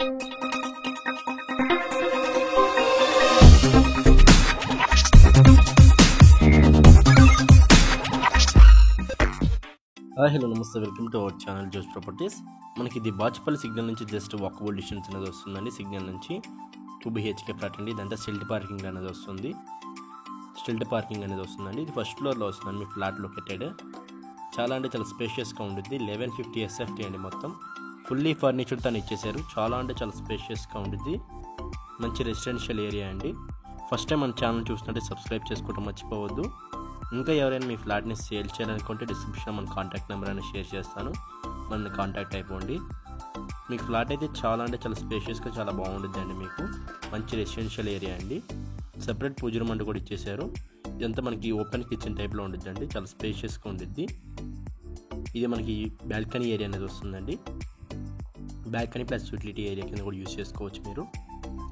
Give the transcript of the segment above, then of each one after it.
Hello నమస్తే, welcome to our channel Jo's Properties. మనకి ఇది బాచ్పల్లి సిగ్నల్ నుంచి జస్ట్ వాకబుల్ డిస్టెన్స్ అనేది వస్తుందండి. సిగ్నల్ నుంచి 2 BHK ఫ్లాట్ అండి. ఇదంతా స్టిల్ట్ పార్కింగ్ అనేది వస్తుంది. ఇది ఫస్ట్ ఫ్లోర్లో వస్తుందండి. మీ ఫ్లాట్ లొకేటెడ్ చాలా అంటే చాలా స్పేషియస్గా ఉంటుంది. 1150 SFT అండి. మొత్తం ఫుల్లీ ఫర్నిచర్తో ఇచ్చేసారు. చాలా అంటే చాలా స్పేషియస్గా ఉంటుంది. మంచి రెసిడెన్షియల్ ఏరియా అండి. ఫస్ట్ టైం మన ఛానల్ చూస్తుంటే సబ్స్క్రైబ్ చేసుకోవడం మర్చిపోవద్దు. ఇంకా ఎవరైనా మీ ఫ్లాట్ని సేల్ చేయాలనుకుంటే డిస్క్రిప్షన్లో మన కాంటాక్ట్ నెంబర్ అనేది షేర్ చేస్తాను. మనల్ని కాంటాక్ట్ అయిపోండి. మీకు ఫ్లాట్ అయితే చాలా అంటే చాలా స్పేషియస్గా చాలా బాగుంటుంది అండి. మీకు మంచి రెసిడెన్షియల్ ఏరియా అండి. సెపరేట్ పూజ రూమ్ అంటూ కూడా ఇచ్చేసారు. ఇదంతా మనకి ఓపెన్ కిచెన్ టైప్లో ఉంటుంది అండి. చాలా స్పేషియస్గా ఉంటుంది. ఇది మనకి బాల్కనీ ఏరియా అనేది వస్తుందండి. బాల్కనీ ప్లస్ యూటిలిటీ ఏరియా కింద కూడా యూజ్ చేసుకోవచ్చు మీరు.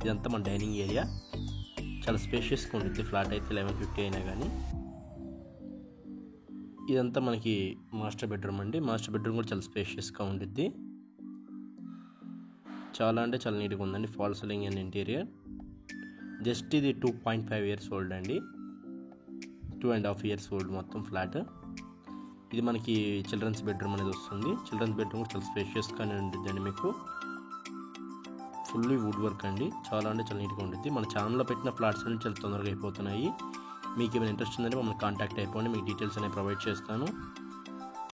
ఇదంతా మన డైనింగ్ ఏరియా. చాలా స్పేషియస్గా ఉంటుంది ఫ్లాట్ అయితే 1150 అయినా కానీ. ఇదంతా మనకి మాస్టర్ బెడ్రూమ్ అండి. మాస్టర్ బెడ్రూమ్ కూడా చాలా స్పేషియస్గా ఉంటుంది. చాలా అంటే చాలా నీట్గా ఉందండి. Fall ceiling and interior. Just ఇది 2.5 years ఓల్డ్ అండి. 2.5 years ఓల్డ్ మొత్తం ఫ్లాట్. ఇది మనకి చిల్డ్రన్స్ బెడ్రూమ్ అనేది వస్తుంది. చిల్డ్రన్స్ బెడ్రూమ్ కూడా చాలా స్పేషియస్గానే ఉంటుందండి. మీకు ఫుల్లీ వుడ్ వర్క్ అండి. చాలా అంటే చాలా నీట్గా ఉంటుంది. మన ఛానల్లో పెట్టిన ఫ్లాట్స్ అన్ని చాలా తొందరగా అయిపోతున్నాయి. మీకు ఏమైనా ఇంట్రెస్ట్ ఉందంటే మమ్మల్ని కాంటాక్ట్ అయిపోండి. మీకు డీటెయిల్స్ అనేవి ప్రొవైడ్ చేస్తాను.